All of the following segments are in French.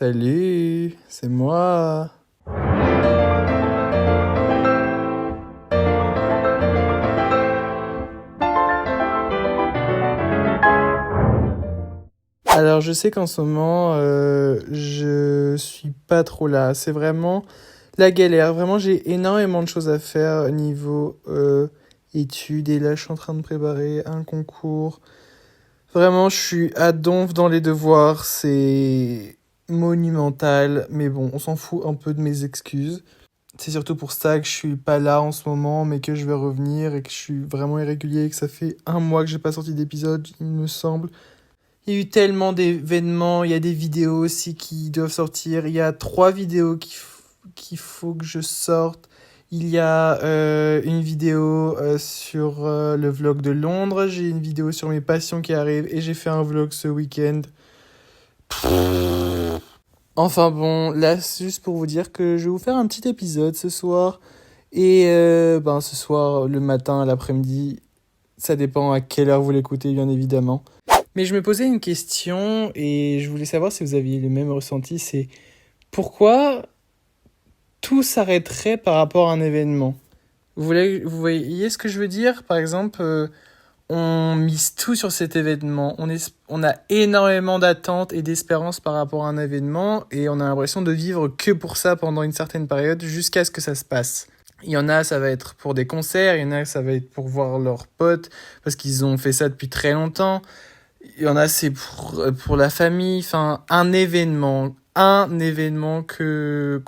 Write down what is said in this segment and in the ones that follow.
Salut, c'est moi. Alors je sais qu'en ce moment, je suis pas trop là. C'est vraiment la galère. Vraiment, j'ai énormément de choses à faire au niveau études. Et là, je suis en train de préparer un concours. Vraiment, je suis à donf dans les devoirs. C'est monumental. Mais bon, on s'en fout un peu de mes excuses. C'est surtout pour ça que je suis pas là en ce moment, mais que je vais revenir et que je suis vraiment irrégulier et que ça fait un mois que j'ai pas sorti d'épisode, il me semble. Il y a eu tellement d'événements, il y a des vidéos aussi qui doivent sortir. Il y a 3 vidéos qu'il faut que je sorte. Il y a une vidéo sur le vlog de Londres. J'ai une vidéo sur mes passions qui arrivent. Et j'ai fait un vlog ce week-end. Enfin bon, là, c'est juste pour vous dire que je vais vous faire un petit épisode ce soir. Et ce soir, le matin, l'après-midi, ça dépend à quelle heure vous l'écoutez, bien évidemment. Mais je me posais une question et je voulais savoir si vous aviez le même ressenti, c'est pourquoi tout s'arrêterait par rapport à un événement. Vous voyez ce que je veux dire? Par exemple, on mise tout sur cet événement. On a énormément d'attentes et d'espérances par rapport à un événement et on a l'impression de vivre que pour ça pendant une certaine période jusqu'à ce que ça se passe. Il y en a, ça va être pour des concerts, il y en a, ça va être pour voir leurs potes parce qu'ils ont fait ça depuis très longtemps. Il y en a, c'est pour la famille, enfin, un événement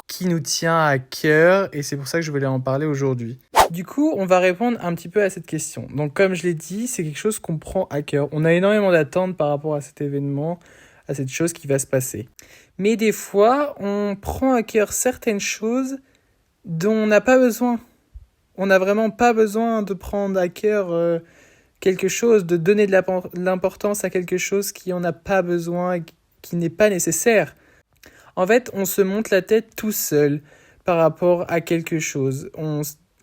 qui nous tient à cœur et c'est pour ça que je voulais en parler aujourd'hui. Du coup, on va répondre un petit peu à cette question. Donc, comme je l'ai dit, c'est quelque chose qu'on prend à cœur. On a énormément d'attentes par rapport à cet événement, à cette chose qui va se passer. Mais des fois, on prend à cœur certaines choses dont on n'a pas besoin. On n'a vraiment pas besoin de prendre à cœur quelque chose, de donner de l'importance à quelque chose qui en a pas besoin, qui n'est pas nécessaire. En fait, on se monte la tête tout seul par rapport à quelque chose.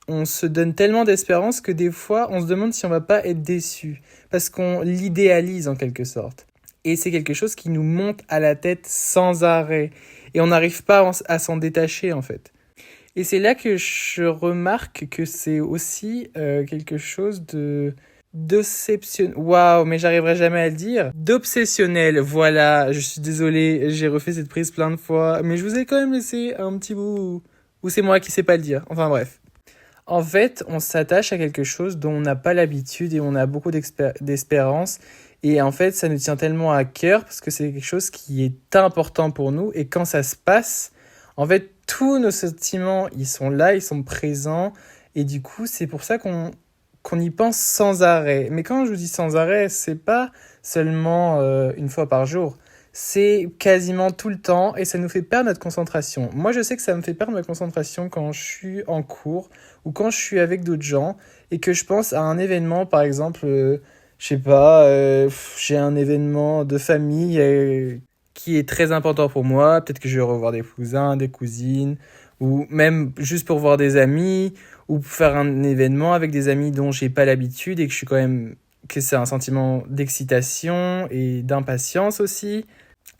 On se donne tellement d'espérance que des fois, on se demande si on va pas être déçu, parce qu'on l'idéalise en quelque sorte. Et c'est quelque chose qui nous monte à la tête sans arrêt. Et on n'arrive pas à s'en détacher en fait. Et c'est là que je remarque que c'est aussi quelque chose Waouh, mais j'arriverai jamais à le dire. D'obsessionnel, voilà. Je suis désolé, j'ai refait cette prise plein de fois. Mais je vous ai quand même laissé un petit bout où c'est moi qui sais pas le dire. Enfin bref. En fait, on s'attache à quelque chose dont on n'a pas l'habitude et on a beaucoup d'espérance. Et en fait, ça nous tient tellement à cœur parce que c'est quelque chose qui est important pour nous. Et quand ça se passe, en fait, tous nos sentiments, ils sont là, ils sont présents. Et du coup, c'est pour ça qu'on y pense sans arrêt. Mais quand je vous dis sans arrêt, c'est pas seulement une fois par jour. C'est quasiment tout le temps et ça nous fait perdre notre concentration. Moi, je sais que ça me fait perdre ma concentration quand je suis en cours ou quand je suis avec d'autres gens et que je pense à un événement, par exemple, je sais pas, j'ai un événement de famille qui est très important pour moi. Peut-être que je vais revoir des cousins, des cousines ou même juste pour voir des amis ou pour faire un événement avec des amis dont j'ai pas l'habitude et que c'est un sentiment d'excitation et d'impatience aussi.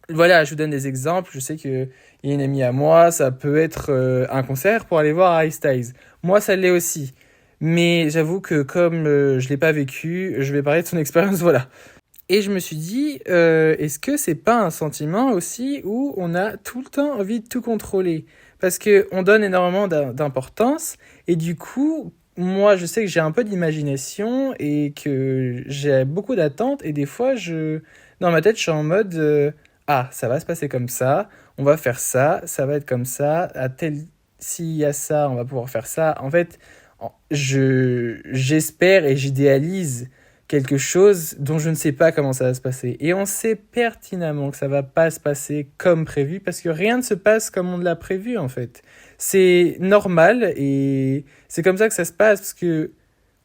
Voilà, je vous donne des exemples. Je sais qu'il y a une amie à moi, ça peut être un concert pour aller voir Harry Styles. Moi, ça l'est aussi. Mais j'avoue que comme je l'ai pas vécu, je vais parler de son expérience, voilà. Et je me suis dit, est-ce que c'est pas un sentiment aussi où on a tout le temps envie de tout contrôler? Parce qu'on donne énormément d'importance et du coup, moi, je sais que j'ai un peu d'imagination et que j'ai beaucoup d'attentes et des fois, dans ma tête, je suis en mode, ça va se passer comme ça, on va faire ça, ça va être comme ça, s'il y a ça, on va pouvoir faire ça. En fait, j'espère et j'idéalise quelque chose dont je ne sais pas comment ça va se passer. Et on sait pertinemment que ça va pas se passer comme prévu parce que rien ne se passe comme on l'a prévu en fait. C'est normal et c'est comme ça que ça se passe parce que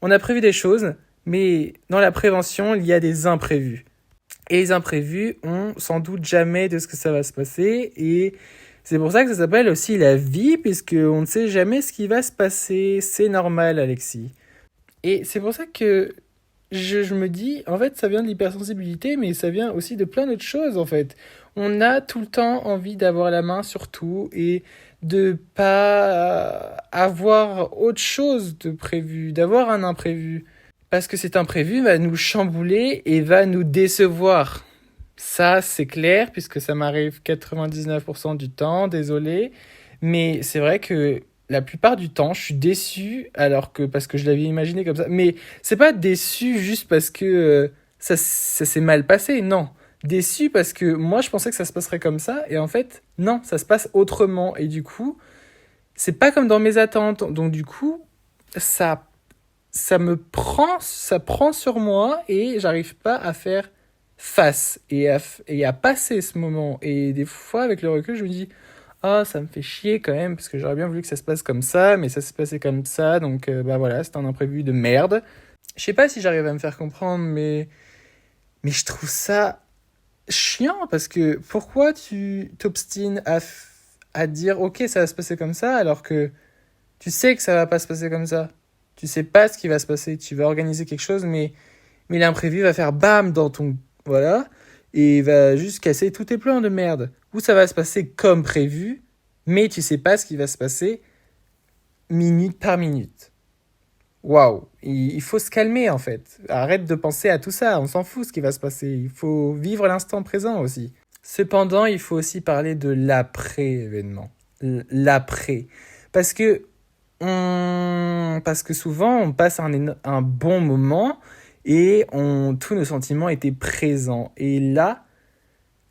on a prévu des choses, mais dans la prévention, il y a des imprévus. Et les imprévus, on s'en doute jamais de ce que ça va se passer et c'est pour ça que ça s'appelle aussi la vie puisqu'on ne sait jamais ce qui va se passer. C'est normal, Alexis. Et c'est pour ça que je me dis, en fait, ça vient de l'hypersensibilité, mais ça vient aussi de plein d'autres choses, en fait. On a tout le temps envie d'avoir la main sur tout et de pas avoir autre chose de prévu, d'avoir un imprévu. Parce que cet imprévu va nous chambouler et va nous décevoir. Ça, c'est clair, puisque ça m'arrive 99% du temps, désolé. Mais c'est vrai que la plupart du temps, je suis déçu, alors que parce que je l'avais imaginé comme ça. Mais c'est pas déçu juste parce que ça s'est mal passé, non. Déçu parce que moi, je pensais que ça se passerait comme ça, et en fait, non, ça se passe autrement. Et du coup, c'est pas comme dans mes attentes. Donc du coup, ça, ça prend sur moi, et j'arrive pas à faire face et à passer ce moment. Et des fois, avec le recul, je me dis, ah, ça me fait chier quand même, parce que j'aurais bien voulu que ça se passe comme ça, mais ça s'est passé comme ça, donc bah voilà, c'est un imprévu de merde. Je sais pas si j'arrive à me faire comprendre, mais je trouve ça chiant, parce que pourquoi tu t'obstines à dire, ok, ça va se passer comme ça, alors que tu sais que ça va pas se passer comme ça. Tu sais pas ce qui va se passer, tu vas organiser quelque chose, mais l'imprévu va faire bam dans ton... Voilà. Et va juste casser tous tes plans de merde. Ou ça va se passer comme prévu, mais tu sais pas ce qui va se passer minute par minute. Waouh. Il faut se calmer en fait. Arrête de penser à tout ça, on s'en fout ce qui va se passer. Il faut vivre l'instant présent aussi. Cependant, il faut aussi parler de l'après-événement. L'après. Parce que parce que souvent on passe un bon moment et tous nos sentiments étaient présents. Et là,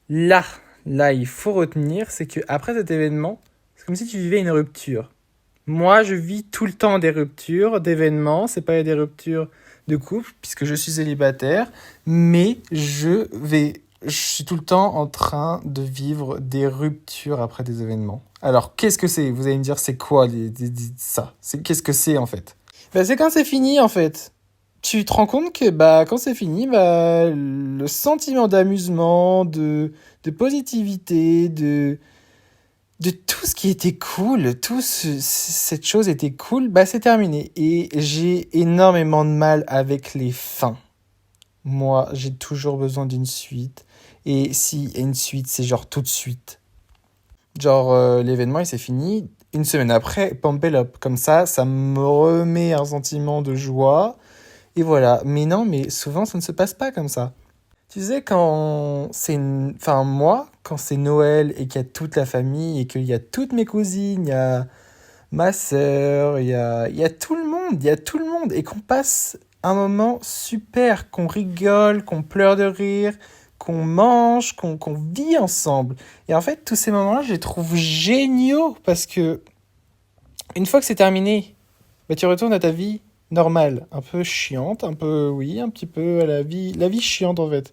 là, il faut retenir, c'est que après cet événement, c'est comme si tu vivais une rupture. Moi, je vis tout le temps des ruptures, d'événements. C'est pas des ruptures de couple, puisque je suis célibataire, mais je suis tout le temps en train de vivre des ruptures après des événements. Alors, qu'est-ce que c'est? Vous allez me dire, c'est quoi ça? Qu'est-ce que c'est en fait? Ben, c'est quand c'est fini en fait. Tu te rends compte que bah, quand c'est fini, bah, le sentiment d'amusement, de positivité, de tout ce qui était cool, cette chose était cool, bah c'est terminé. Et j'ai énormément de mal avec les fins. Moi, j'ai toujours besoin d'une suite. Et si y a une suite, c'est genre tout de suite. Genre, l'événement, il s'est fini. Une semaine après, pump it up. Comme ça me remet un sentiment de joie. Et voilà. Mais non, mais souvent, ça ne se passe pas comme ça. Tu sais, enfin, moi, quand c'est Noël et qu'il y a toute la famille et qu'il y a toutes mes cousines, il y a ma sœur, il y a tout le monde, il y a tout le monde. Et qu'on passe un moment super, qu'on rigole, qu'on pleure de rire, qu'on mange, qu'on vit ensemble. Et en fait, tous ces moments-là, je les trouve géniaux parce que une fois que c'est terminé, bah, tu retournes à ta vie normale, un peu chiante, un peu, oui, un petit peu à la vie chiante en fait.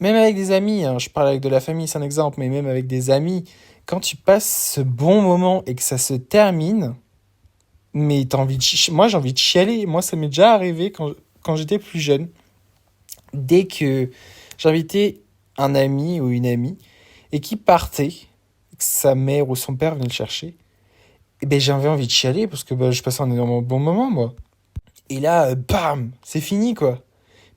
Même avec des amis, hein, je parle avec de la famille, c'est un exemple, mais même avec des amis, quand tu passes ce bon moment et que ça se termine, mais moi j'ai envie de chialer. Moi ça m'est déjà arrivé quand j'étais plus jeune. Dès que j'invitais un ami ou une amie et qui partait, que sa mère ou son père venait le chercher, et ben j'avais envie de chialer parce que bah, je passais un énormément bon moment moi. Et là, bam, c'est fini quoi.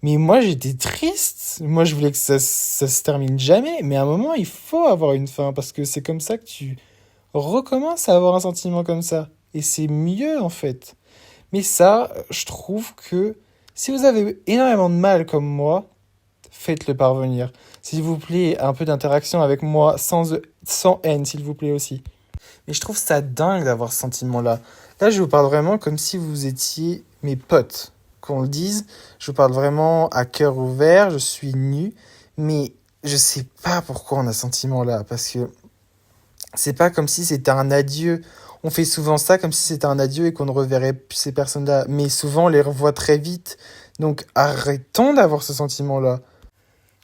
Mais moi, j'étais triste. Moi, je voulais que ça se termine jamais. Mais à un moment, il faut avoir une fin. Parce que c'est comme ça que tu recommences à avoir un sentiment comme ça. Et c'est mieux, en fait. Mais ça, je trouve que si vous avez énormément de mal comme moi, faites-le parvenir. S'il vous plaît, un peu d'interaction avec moi, sans haine, s'il vous plaît aussi. Mais je trouve ça dingue d'avoir ce sentiment-là. Là, je vous parle vraiment comme si vous étiez mes potes. Qu'on le dise, je vous parle vraiment à cœur ouvert, je suis nu, mais je sais pas pourquoi on a ce sentiment-là, parce que c'est pas comme si c'était un adieu. On fait souvent ça comme si c'était un adieu et qu'on ne reverrait plus ces personnes-là, mais souvent on les revoit très vite. Donc arrêtons d'avoir ce sentiment-là.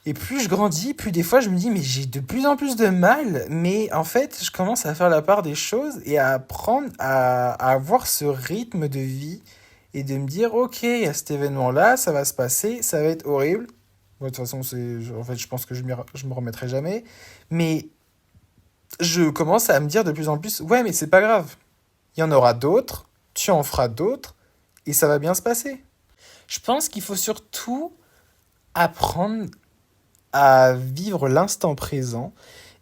Et plus je grandis, plus des fois je me dis mais j'ai de plus en plus de mal, mais en fait je commence à faire la part des choses et à apprendre à avoir ce rythme de vie et de me dire ok, il y a cet événement-là, ça va se passer, ça va être horrible. Bon, de toute façon, en fait, je pense que je me remettrai jamais, mais je commence à me dire de plus en plus ouais mais c'est pas grave, il y en aura d'autres, tu en feras d'autres et ça va bien se passer. Je pense qu'il faut surtout apprendre à vivre l'instant présent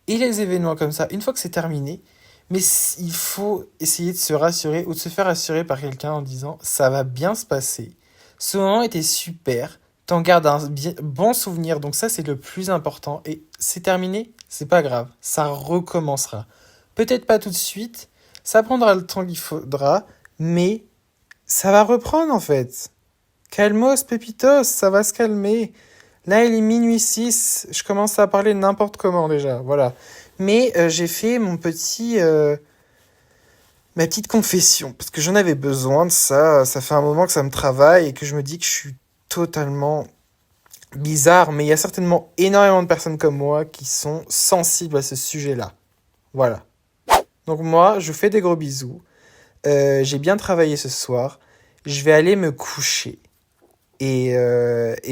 et les événements comme ça, une fois que c'est terminé, mais il faut essayer de se rassurer ou de se faire rassurer par quelqu'un en disant ça va bien se passer. Ce moment était super, t'en gardes un bon souvenir, donc ça c'est le plus important. Et c'est terminé, c'est pas grave, ça recommencera. Peut-être pas tout de suite, ça prendra le temps qu'il faudra, mais ça va reprendre en fait. Calmos, Pépitos, ça va se calmer. Là, il est minuit 6. Je commence à parler n'importe comment déjà. Voilà. Mais j'ai fait ma petite confession. Parce que j'en avais besoin de ça. Ça fait un moment que ça me travaille et que je me dis que je suis totalement bizarre. Mais il y a certainement énormément de personnes comme moi qui sont sensibles à ce sujet-là. Voilà. Donc moi, je vous fais des gros bisous. J'ai bien travaillé ce soir. Je vais aller me coucher. Et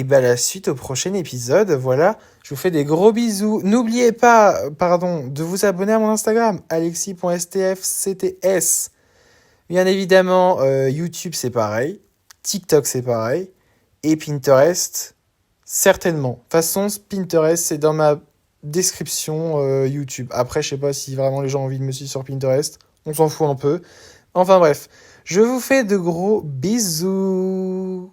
bah la suite au prochain épisode, voilà. Je vous fais des gros bisous. N'oubliez pas, de vous abonner à mon Instagram, alexis.stfcts. Bien évidemment, YouTube c'est pareil, TikTok c'est pareil, et Pinterest, certainement. De toute façon, Pinterest c'est dans ma description YouTube. Après, je sais pas si vraiment les gens ont envie de me suivre sur Pinterest, on s'en fout un peu. Enfin bref, je vous fais de gros bisous.